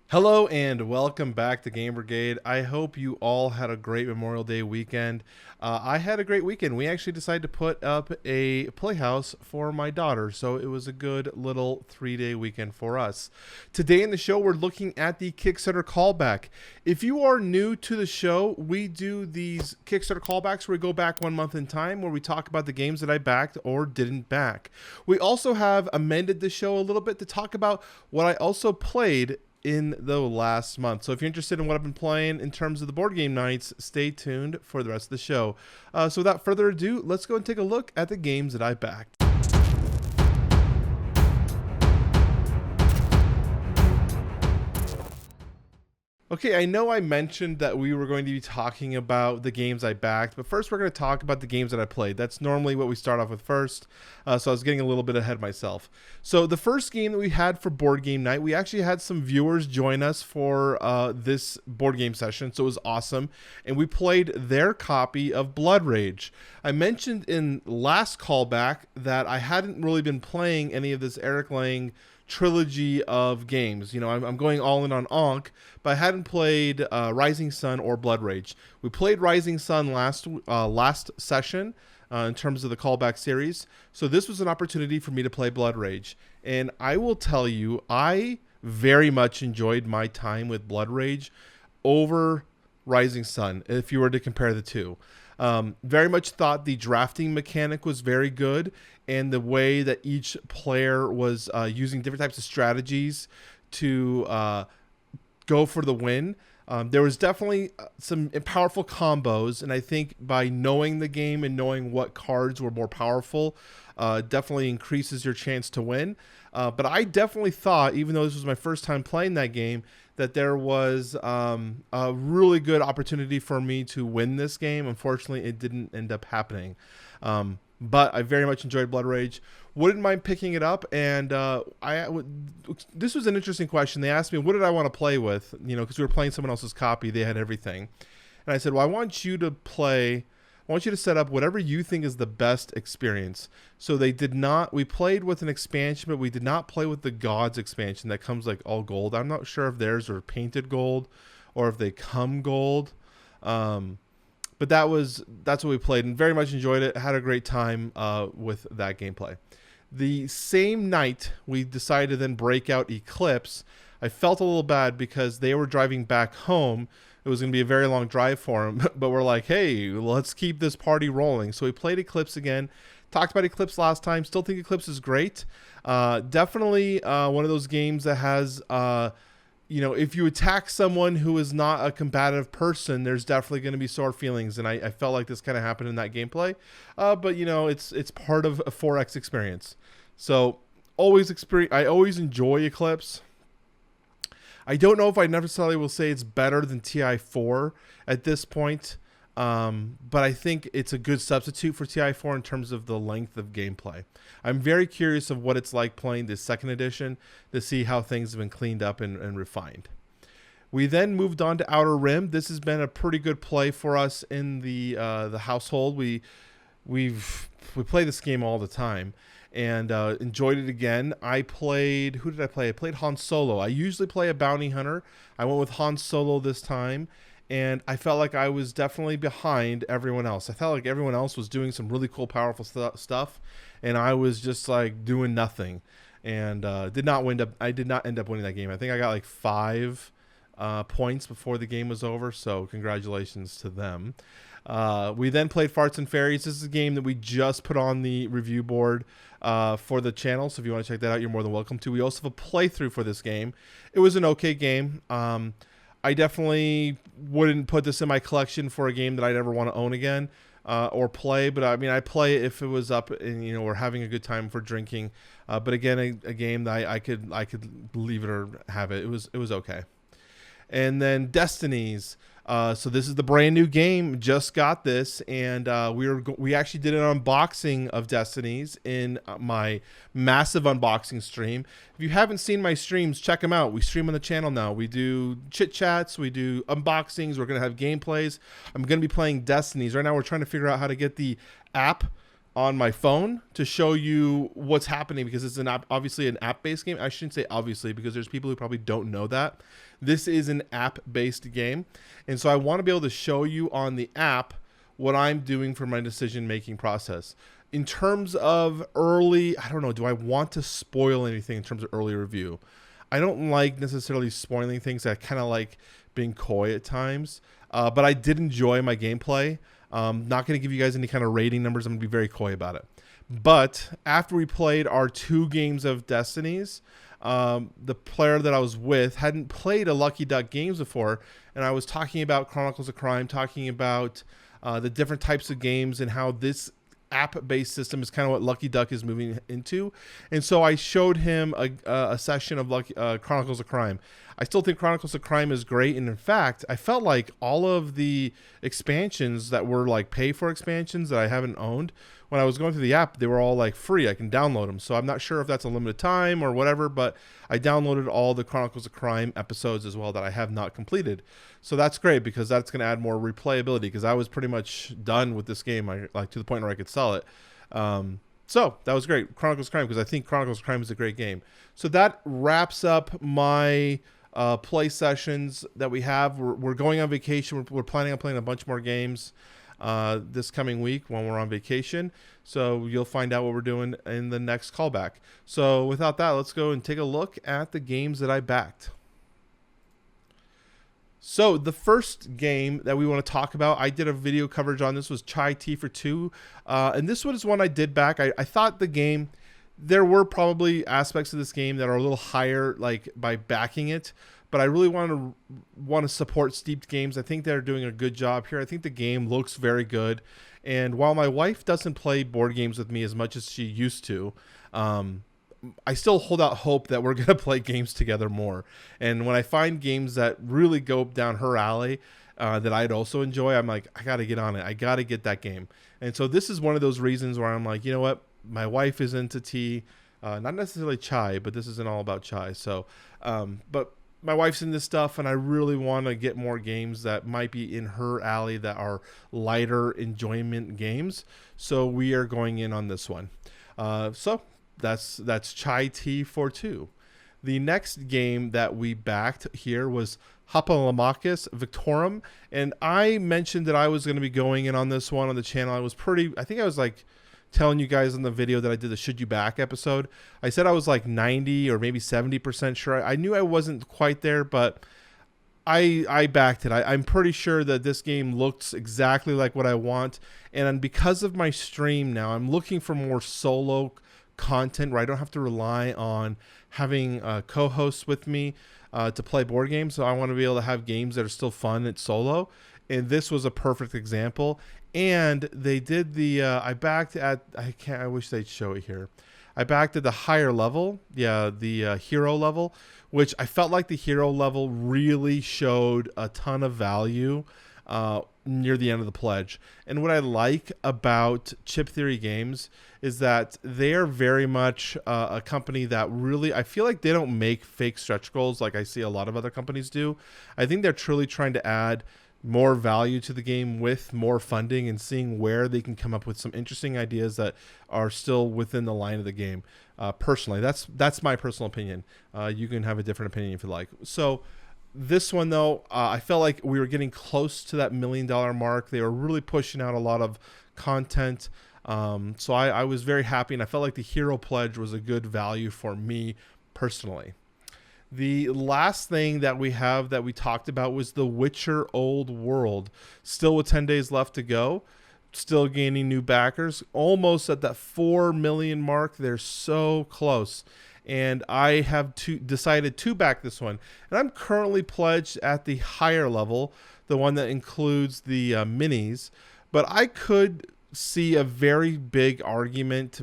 Hello and welcome back to Game Brigade. I hope you all had a great Memorial Day weekend. I had a great weekend. We actually decided to put up a playhouse for my daughter, so it was a good little 3-day weekend for us. Today in the show, we're looking at the Kickstarter callback. If you are new to the show, we do these Kickstarter callbacks where we go back 1 month in time where we talk about the games that I backed or didn't back. We also have amended the show a little bit to talk about what I also played in the last month. So if you're interested in what I've been playing in terms of the board game nights, stay tuned for the rest of the show. So without further ado, let's go and take a look at the games that I backed. Okay, I know I mentioned that we were going to be talking about the games I backed, but first we're going to talk about the games that I played. That's normally what we start off with first, so I was getting a little bit ahead of myself. So the first game that we had for board game night, we actually had some viewers join us for this board game session, so it was awesome, and we played their copy of Blood Rage. I mentioned in last callback that I hadn't really been playing any of this Eric Lang trilogy of games. You know, I'm going all in on Ankh, but I hadn't played Rising Sun or Blood Rage. We played Rising Sun last session in terms of the callback series, so this was an opportunity for me to play Blood Rage. And I will tell you, I very much enjoyed my time with Blood Rage over Rising Sun, if you were to compare the two. Very much thought the drafting mechanic was very good, and the way that each player was using different types of strategies to go for the win. There was definitely some powerful combos, and I think by knowing the game and knowing what cards were more powerful, definitely increases your chance to win. But I definitely thought, even though this was my first time playing that game, that there was a really good opportunity for me to win this game. Unfortunately, it didn't end up happening. But I very much enjoyed Blood Rage. Wouldn't mind picking it up. And this was an interesting question. They asked me, what did I want to play with? You know, because we were playing someone else's copy. They had everything. And I said, well, I want you to set up whatever you think is the best experience. So we played with an expansion, but we did not play with the Gods expansion that comes like all gold. I'm not sure if theirs are painted gold or if they come gold. But that's what we played and very much enjoyed it. Had a great time with that gameplay. The same night, we decided to then break out Eclipse. I felt a little bad because they were driving back home. It was going to be a very long drive for them, but we're like, hey, let's keep this party rolling. So we played Eclipse again. Talked about Eclipse last time. Still think Eclipse is great. Definitely one of those games that has, if you attack someone who is not a combative person, there's definitely going to be sore feelings. And I felt like this kind of happened in that gameplay. But, it's part of a 4X experience. So I always enjoy Eclipse. I don't know if I necessarily will say it's better than TI4 at this point, but I think it's a good substitute for TI4 in terms of the length of gameplay. I'm very curious of what it's like playing this second edition to see how things have been cleaned up and refined. We then moved on to Outer Rim. This has been a pretty good play for us in the household. We play this game all the time. And enjoyed it again. Who did I play? I played Han Solo. I usually play a bounty hunter. I went with Han Solo this time, and I felt like I was definitely behind everyone else. I felt like everyone else was doing some really cool, powerful stuff, and I was just like doing nothing, and I did not end up winning that game. I think I got like 5 points before the game was over, so congratulations to them. We then played Farts and Fairies. This is a game that we just put on the review board for the channel, so if you want to check that out, you're more than welcome to. We also have a playthrough for this game. It was an okay game. I definitely wouldn't put this in my collection for a game that I'd ever want to own again or play, but I mean, I'd play it if it was up and we're having a good time for drinking. But again, a game that I could leave it or have it. It was okay. And then Destinies. So this is the brand new game. Just got this, and we actually did an unboxing of Destinies in my massive unboxing stream. If you haven't seen my streams, check them out. We stream on the channel now. We do chit chats, we do unboxings. We're gonna have gameplays. I'm gonna be playing Destinies right now. We're trying to figure out how to get the app on my phone to show you what's happening, because it's an app, obviously an app-based game. I shouldn't say obviously, because there's people who probably don't know that. This is an app-based game. And so I want to be able to show you on the app what I'm doing for my decision-making process. In terms of early, I don't know, do I want to spoil anything in terms of early review? I don't like necessarily spoiling things. I kind of like being coy at times. But I did enjoy my gameplay. Not going to give you guys any kind of rating numbers. I'm going to be very coy about it. But after we played our 2 games of Destinies, the player that I was with hadn't played a Lucky Duck games before. And I was talking about Chronicles of Crime, talking about the different types of games and how this app-based system is kind of what Lucky Duck is moving into. And so I showed him a session of Chronicles of Crime. I still think Chronicles of Crime is great, and in fact, I felt like all of the expansions that were like pay-for expansions that I haven't owned, when I was going through the app, they were all like free. I can download them. So I'm not sure if that's a limited time or whatever, but I downloaded all the Chronicles of Crime episodes as well that I have not completed. So that's great, because that's going to add more replayability, because I was pretty much done with this game, like to the point where I could sell it. So that was great, Chronicles of Crime, because I think Chronicles of Crime is a great game. So that wraps up my play sessions that we have. We're going on vacation. We're planning on playing a bunch more games this coming week when we're on vacation. So you'll find out what we're doing in the next callback. So without that, let's go and take a look at the games that I backed. So the first game that we want to talk about, I did a video coverage on this, was Chai Tea for Two. And this one is one I did back. I thought the game, there were probably aspects of this game that are a little higher, like by backing it, but I really want to support Steeped Games. I think they're doing a good job here. I think the game looks very good, and while my wife doesn't play board games with me as much as she used to, I still hold out hope that we're going to play games together more. And when I find games that really go down her alley, that I'd also enjoy, I'm like, I got to get on it. I got to get that game. And so this is one of those reasons where I'm like, you know what? My wife is into tea, not necessarily chai, but this isn't all about chai. So, but my wife's into stuff, and I really want to get more games that might be in her alley that are lighter enjoyment games. So we are going in on this one. So that's Chai Tea for Two. The next game that we backed here was Hoplomachus Victorum, and I mentioned that I was going to be going in on this one on the channel. I think I was like telling you guys in the video that I did the Should You Back episode. I said I was like 90 or maybe 70% sure. I knew I wasn't quite there, but I backed it. I'm pretty sure that this game looks exactly like what I want, and because of my stream now, I'm looking for more solo content where I don't have to rely on having co-hosts with me to play board games. So I want to be able to have games that are still fun at solo, and this was a perfect example. And they did the I backed at, I wish they'd show it here. I backed at the higher level, the hero level, which I felt like the hero level really showed a ton of value near the end of the pledge. And what I like about Chip Theory Games is that they're very much a company that really, I feel like they don't make fake stretch goals like I see a lot of other companies do. I think they're truly trying to add more value to the game with more funding and seeing where they can come up with some interesting ideas that are still within the line of the game. Personally, that's my personal opinion. You can have a different opinion if you like. So this one, though, I felt like we were getting close to that $1 million mark. They were really pushing out a lot of content. So I was very happy, and I felt like the hero pledge was a good value for me personally. The last thing that we talked about was The Witcher Old World. Still with 10 days left to go. Still gaining new backers. Almost at that 4 million mark. They're so close. And I have decided to back this one. And I'm currently pledged at the higher level, the one that includes the minis. But I could see a very big argument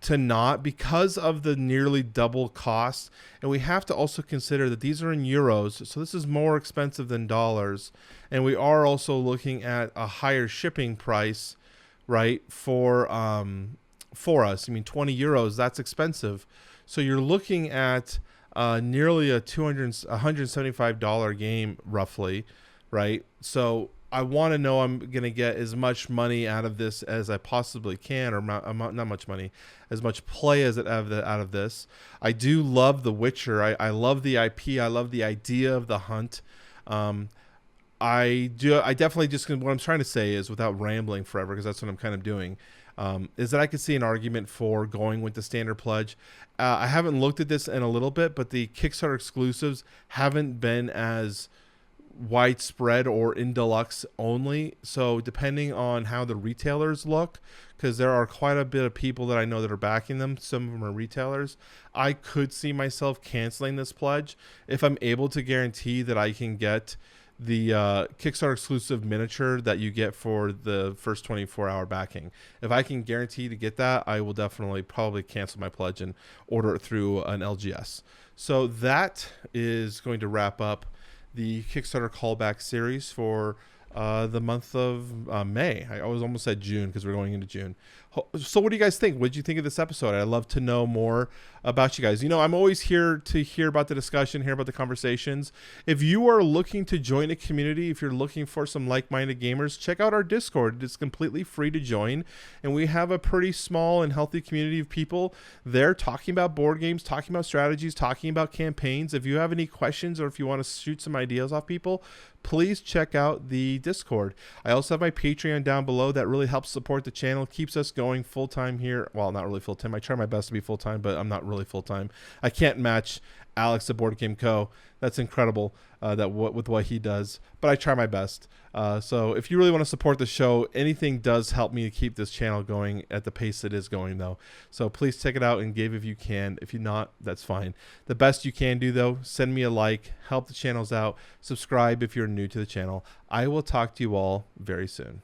to not, because of the nearly double cost. And we have to also consider that these are in euros, so this is more expensive than dollars, and we are also looking at a higher shipping price, right, for us. I mean, 20 euros, that's expensive. So you're looking at nearly a $175 game roughly, right? So I want to know I'm going to get as much money out of this as I possibly can, or not much money, as much play as out of this. I do love The Witcher. I love the IP. I love the idea of the hunt. Um, I do. I definitely just, what I'm trying to say is, without rambling forever, because that's what I'm kind of doing, is that I could see an argument for going with the standard pledge. I haven't looked at this in a little bit, but the Kickstarter exclusives haven't been as widespread or in deluxe only. So depending on how the retailers look, because there are quite a bit of people that I know that are backing them, some of them are retailers, I could see myself canceling this pledge if I'm able to guarantee that I can get the Kickstarter exclusive miniature that you get for the first 24-hour backing. If I can guarantee to get that, I will definitely probably cancel my pledge and order it through an LGS. So that is going to wrap up the Kickstarter callback series for the month of May. I almost said June because we're going into June. So what do you guys think? What did you think of this episode? I'd love to know more about you guys. You know, I'm always here to hear about the discussion, hear about the conversations. If you are looking to join a community, if you're looking for some like-minded gamers, check out our Discord. It's completely free to join, and we have a pretty small and healthy community of people there talking about board games, talking about strategies, talking about campaigns. If you have any questions or if you want to shoot some ideas off people, please check out the Discord. I also have my Patreon down below that really helps support the channel, keeps us going full-time here. Well, not really full-time. I try my best to be full-time, but I'm not really full-time. I can't match Alex at Board Game Co. That's incredible with what he does, but I try my best. So if you really want to support the show, anything does help me to keep this channel going at the pace it is going, though. So please check it out and give if you can. If you're not, that's fine. The best you can do, though, send me a like, help the channels out, subscribe if you're new to the channel. I will talk to you all very soon.